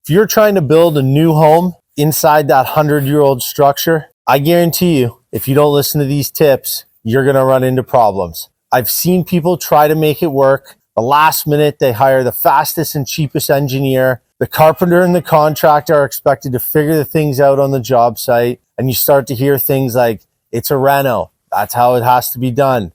If you're trying to build a new home inside that 100-year-old structure, I guarantee you, if you don't listen to these tips, you're going to run into problems. I've seen people try to make it work. The last minute, they hire the fastest and cheapest engineer. The carpenter and the contractor are expected to figure the things out on the job site. And you start to hear things like, it's a reno. That's how it has to be done.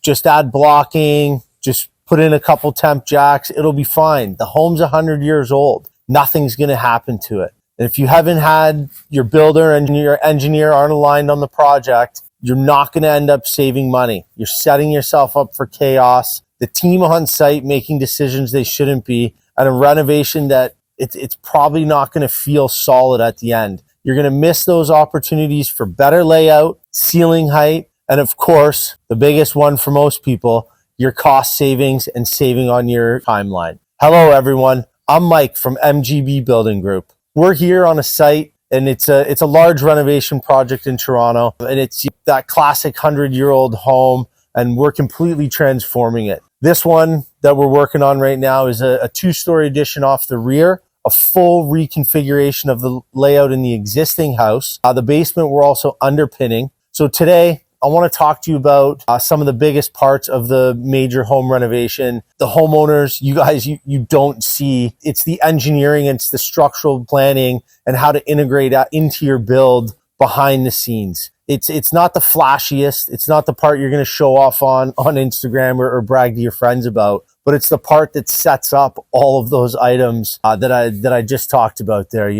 Just add blocking, just put in a couple temp jacks. It'll be fine. The home's 100 years old. Nothing's going to happen to it. And if you haven't had your builder and your engineer aren't aligned on the project, you're not going to end up saving money. You're setting yourself up for chaos. The team on site making decisions they shouldn't be, and a renovation that it's probably not going to feel solid at the end. You're going to miss those opportunities for better layout, ceiling height, and of course, the biggest one for most people, your cost savings and saving on your timeline. Hello, everyone. I'm Mike from MGB Building Group. We're here on a site, and it's a large renovation project in Toronto, and it's that classic 100-year-old home, and we're completely transforming it. This one that we're working on right now is a two-story addition off the rear, a full reconfiguration of the layout in the existing house. The basement we're also underpinning. So today, I want to talk to you about some of the biggest parts of the major home renovation. The homeowners, you guys, you don't see. It's the engineering, it's the structural planning, and how to integrate that into your build behind the scenes. It's not the flashiest. It's not the part you're going to show off on Instagram or brag to your friends about, but it's the part that sets up all of those items that I just talked about there.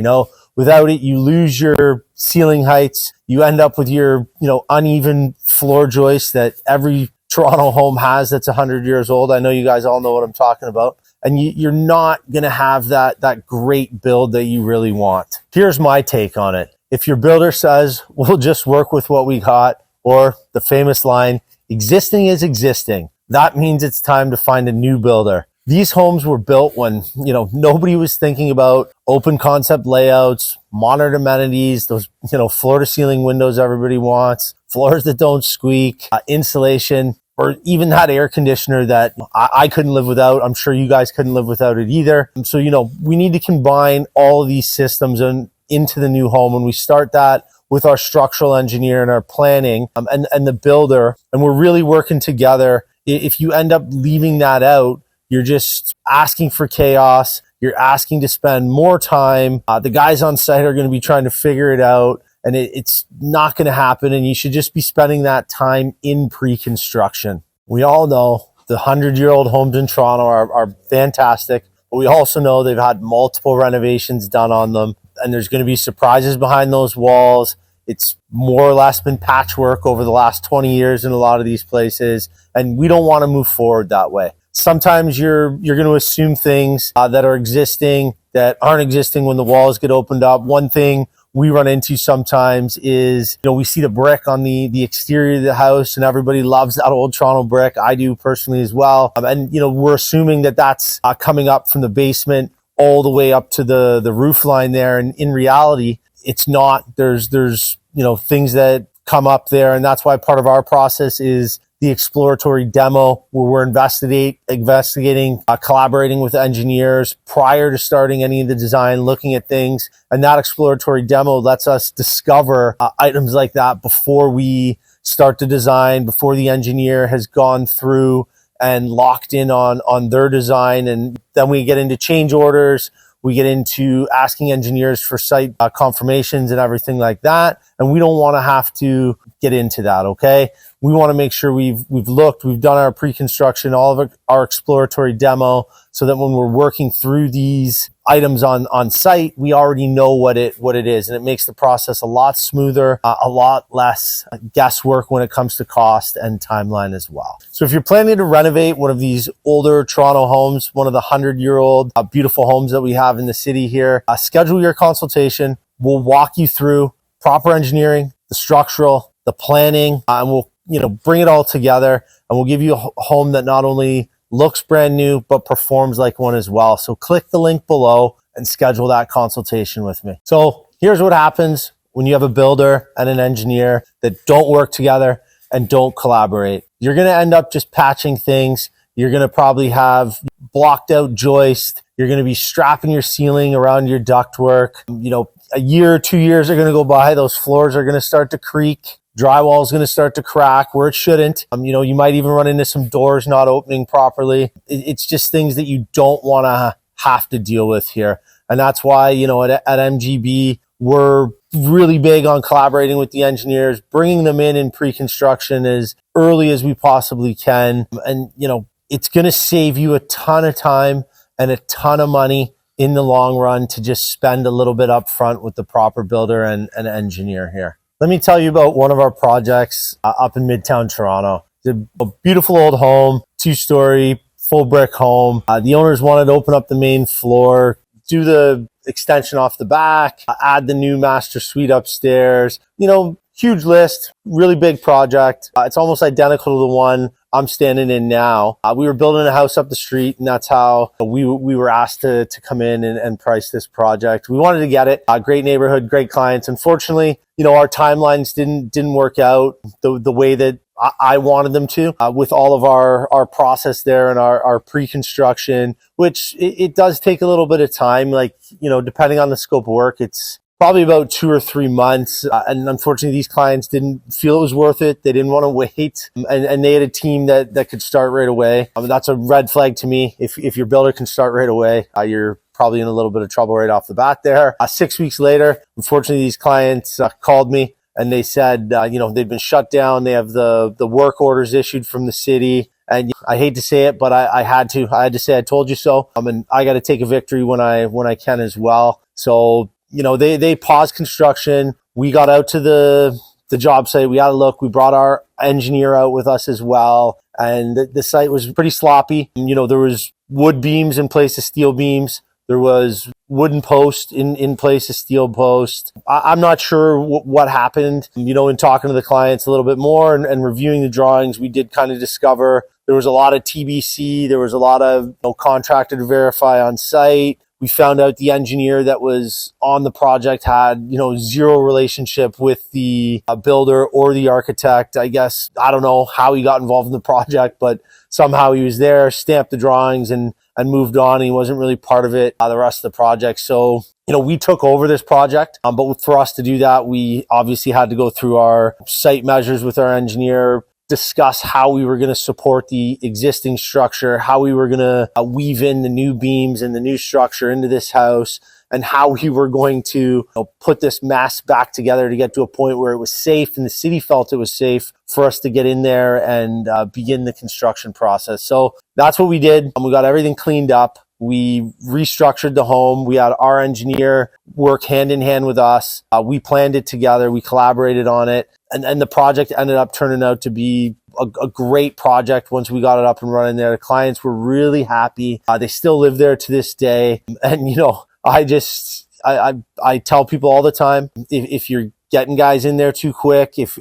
Without it, you lose your ceiling heights. You end up with your uneven floor joists that every Toronto home has that's 100 years old. I know you guys all know what I'm talking about. And you're not going to have that great build that you really want. Here's my take on it. If your builder says, we'll just work with what we got, or the famous line, existing is existing, that means it's time to find a new builder. These homes were built when, nobody was thinking about open concept layouts, modern amenities, those, floor to ceiling windows everybody wants, floors that don't squeak, insulation, or even that air conditioner that I couldn't live without. I'm sure you guys couldn't live without it either. So, we need to combine all of these systems into the new home. When we start that with our structural engineer and our planning and the builder, and we're really working together. If you end up leaving that out, you're just asking for chaos. You're asking to spend more time. The guys on site are going to be trying to figure it out, and it's not going to happen. And you should just be spending that time in pre-construction. We all know the 100-year-old homes in Toronto are fantastic, but we also know they've had multiple renovations done on them. And there's going to be surprises behind those walls. It's more or less been patchwork over the last 20 years in a lot of these places. And we don't want to move forward that way. Sometimes you're going to assume things that are existing that aren't existing when the walls get opened up. One thing we run into sometimes is, we see the brick on the exterior of the house, and everybody loves that old Toronto brick. I do personally as well. And we're assuming that that's coming up from the basement all the way up to the roof line there. And in reality, it's not. There's things that come up there. And that's why part of our process is the exploratory demo, where we're investigating, collaborating with engineers prior to starting any of the design, looking at things. And that exploratory demo lets us discover items like that before we start the design, before the engineer has gone through and locked in on their design. And then we get into change orders. We get into asking engineers for site confirmations and everything like that. And we don't want to have to get into that, okay? We want to make sure we've looked, we've done our pre-construction, all of our exploratory demo, so that when we're working through these items on site, we already know what it is. And it makes the process a lot smoother, a lot less guesswork when it comes to cost and timeline as well. So if you're planning to renovate one of these older Toronto homes, one of the 100-year-old beautiful homes that we have in the city here, schedule your consultation. We'll walk you through proper engineering, the structural, the planning, and we'll bring it all together, and we'll give you a home that not only looks brand new, but performs like one as well. So click the link below and schedule that consultation with me. So here's what happens when you have a builder and an engineer that don't work together and don't collaborate. You're going to end up just patching things. You're going to probably have blocked out joists. You're going to be strapping your ceiling around your ductwork. You know, a year or 2 years are going to go by. Those floors are going to start to creak. Drywall is going to start to crack where it shouldn't. You know, you might even run into some doors not opening properly. It's just things that you don't want to have to deal with here. And that's why, you know, at MGB, we're really big on collaborating with the engineers, bringing them in pre-construction as early as we possibly can. And, you know, it's going to save you a ton of time and a ton of money in the long run to just spend a little bit up front with the proper builder and engineer here. Let me tell you about one of our projects up in Midtown Toronto. It's a beautiful old home, 2-story, full brick home. The owners wanted to open up the main floor, do the extension off the back, add the new master suite upstairs. You know, huge list, really big project. It's almost identical to the one I'm standing in now. We were building a house up the street, and that's how we were asked to come in and price this project. We wanted to get it. Great neighborhood, great clients. Unfortunately, you know, our timelines didn't work out the way that I wanted them to, with all of our process there and our pre-construction, which it does take a little bit of time. Like, you know, depending on the scope of work, it's probably about 2 or 3 months. And unfortunately, these clients didn't feel it was worth it. They didn't want to wait. And they had a team that could start right away. That's a red flag to me. If your builder can start right away, you're probably in a little bit of trouble right off the bat there. 6 weeks later, unfortunately, these clients called me and they said, you know, they'd been shut down. They have the work orders issued from the city. And I hate to say it, but I had to say, I told you so. And I got to take a victory when I can as well. So, you know, they paused construction. We got out to the job site. We had a look. We brought our engineer out with us as well. And the site was pretty sloppy. You know, there was wood beams in place of steel beams. There was wooden post in place of steel post. I'm not sure what happened. You know, in talking to the clients a little bit more and reviewing the drawings, we did kind of discover there was a lot of TBC. There was a lot of contractor to verify on site. We found out the engineer that was on the project had, zero relationship with the builder or the architect. I guess, I don't know how he got involved in the project, but somehow he was there, stamped the drawings and moved on. He wasn't really part of it, the rest of the project. So, we took over this project, but for us to do that, we obviously had to go through our site measures with our engineer, discuss how we were going to support the existing structure, how we were going to weave in the new beams and the new structure into this house, and how we were going to put this mess back together to get to a point where it was safe and the city felt it was safe for us to get in there and begin the construction process. So that's what we did. We got everything cleaned up. We restructured the home. We had our engineer work hand in hand with us. We planned it together. We collaborated on it. And the project ended up turning out to be a great project once we got it up and running there. The clients were really happy. They still live there to this day. And, I tell people all the time, if you're getting guys in there too quick, if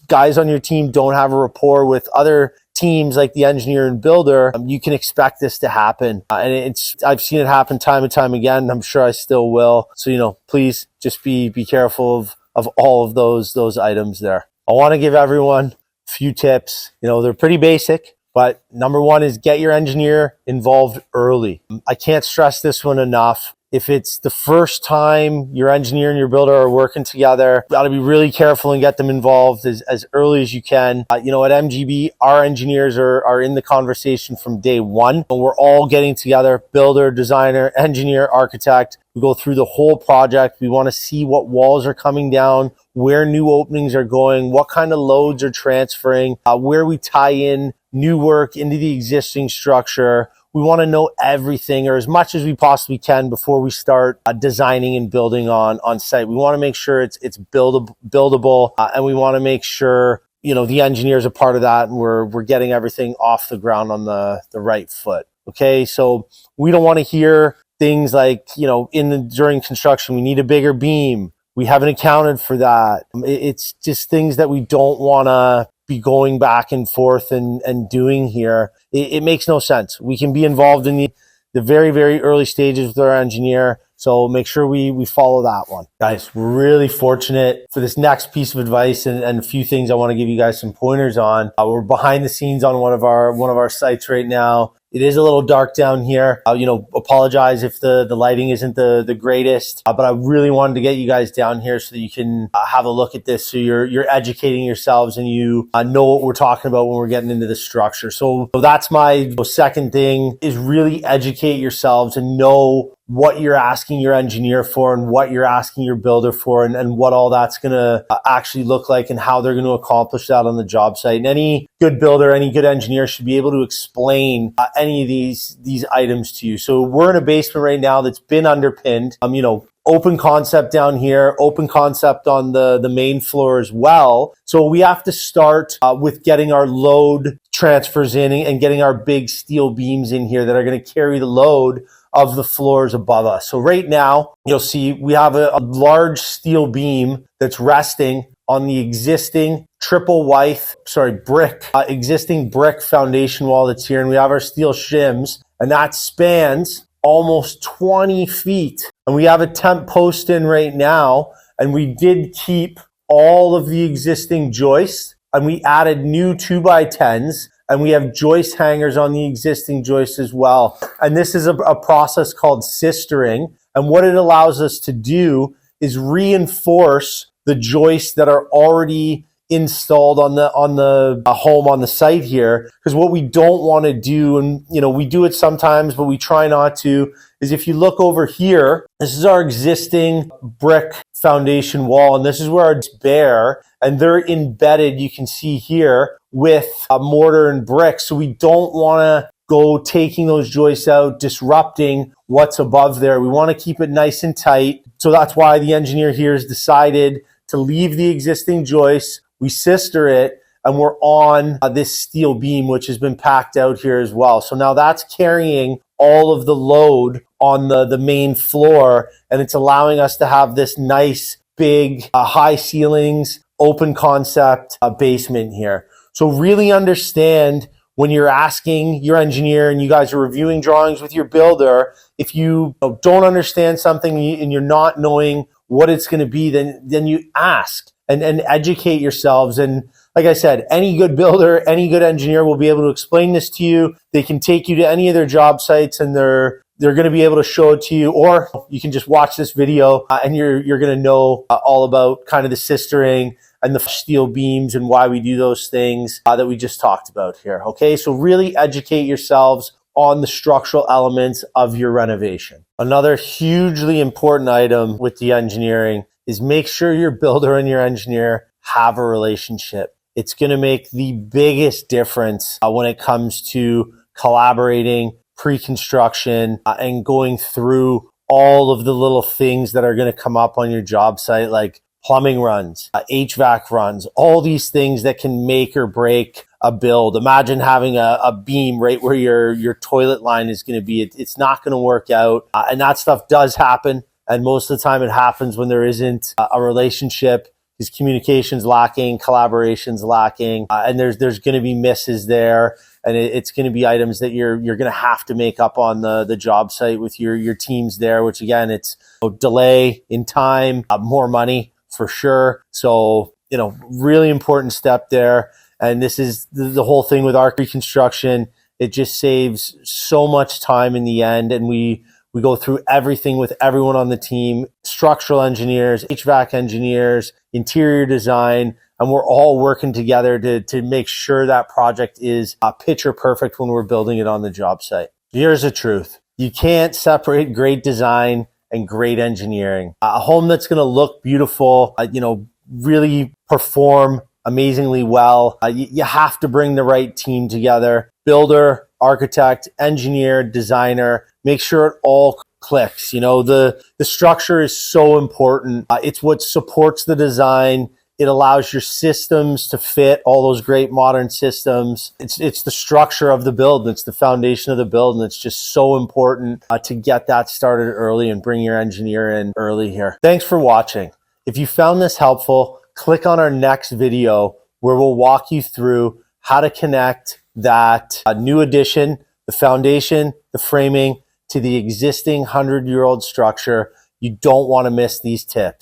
guys on your team don't have a rapport with other teams like the engineer and builder, you can expect this to happen. And I've seen it happen time and time again. And I'm sure I still will. So, please just be careful of all of those items there. I want to give everyone a few tips. They're pretty basic, but number one is get your engineer involved early. I can't stress this one enough. If it's the first time your engineer and your builder are working together, you got to be really careful and get them involved as early as you can. At MGB, our engineers are in the conversation from day one. We're all getting together, builder, designer, engineer, architect. We go through the whole project. We want to see what walls are coming down, where new openings are going, what kind of loads are transferring, where we tie in new work into the existing structure. We want to know everything, or as much as we possibly can, before we start designing and building on site. We want to make sure it's buildable, and we want to make sure the engineers are part of that, and we're getting everything off the ground on the right foot. Okay, so we don't want to hear things like during construction we need a bigger beam. We haven't accounted for that. It's just things that we don't want to be going back and forth and doing here. It makes no sense. We can be involved in the very, very early stages with our engineer. So make sure we follow that one. Guys, we're really fortunate for this next piece of advice and a few things I want to give you guys some pointers on. We're behind the scenes on one of our sites right now. It is a little dark down here. Apologize if the lighting isn't the greatest, but I really wanted to get you guys down here so that you can have a look at this, so you're educating yourselves and you know what we're talking about when we're getting into the structure. So that's my second thing, is really educate yourselves and know what you're asking your engineer for and what you're asking your builder for, and what all that's going to actually look like and how they're going to accomplish that on the job site. And any good builder, any good engineer should be able to explain any of these items to you. So we're in a basement right now that's been underpinned. Open concept down here, open concept on the main floor as well. So we have to start with getting our load transfers in and getting our big steel beams in here that are going to carry the load of the floors above us. So right now, you'll see we have a large steel beam that's resting on the existing existing brick foundation wall that's here. And we have our steel shims, and that spans almost 20 feet. And we have a temp post in right now, and we did keep all of the existing joists, and we added new 2x10s, and we have joist hangers on the existing joists as well. And this is a process called sistering. And what it allows us to do is reinforce the joists that are already installed on the home on the site here. Because what we don't want to do, and we do it sometimes, but we try not to, is if you look over here, this is our existing brick foundation wall, and this is where it's bare, and they're embedded, you can see here, with a mortar and brick. So we don't want to go taking those joists out, disrupting what's above there. We want to keep it nice and tight. So that's why the engineer here has decided to leave the existing joists, we sister it, and we're on this steel beam, which has been packed out here as well. So now that's carrying all of the load on the main floor, and it's allowing us to have this nice, big, high ceilings, open concept basement here. So really understand when you're asking your engineer and you guys are reviewing drawings with your builder, if you don't understand something and you're not knowing what it's going to be, then you ask and educate yourselves. And like I said, any good builder, any good engineer will be able to explain this to you. They can take you to any of their job sites and they're going to be able to show it to you, or you can just watch this video and you're going to know all about kind of the sistering and the steel beams and why we do those things that we just talked about here. Okay, so really educate yourselves on the structural elements of your renovation. Another hugely important item with the engineering is make sure your builder and your engineer have a relationship. It's going to make the biggest difference when it comes to collaborating, pre-construction, and going through all of the little things that are going to come up on your job site, like plumbing runs, HVAC runs, all these things that can make or break a build. Imagine having a beam right where your toilet line is going to be. It's not going to work out. And that stuff does happen. And most of the time it happens when there isn't a relationship, because communication's lacking, collaboration's lacking, and there's going to be misses there. And it's going to be items that you're going to have to make up on the job site with your teams there, which again, it's delay in time, more money for sure. So, really important step there. And this is the whole thing with our reconstruction. It just saves so much time in the end. And we go through everything with everyone on the team, structural engineers, HVAC engineers, interior design, and we're all working together to make sure that project is picture perfect when we're building it on the job site. Here's the truth. You can't separate great design and great engineering. A home that's going to look beautiful, really perform amazingly well, you have to bring the right team together. Builder, architect, engineer, designer, make sure it all clicks. The structure is so important. It's what supports the design. It allows your systems to fit all those great modern systems. It's the structure of the build. It's the foundation of the build. And it's just so important to get that started early and bring your engineer in early here. Thanks for watching. If you found this helpful, click on our next video where we'll walk you through how to connect that new addition, the foundation, the framing, to the existing 100-year-old structure. You don't want to miss these tips.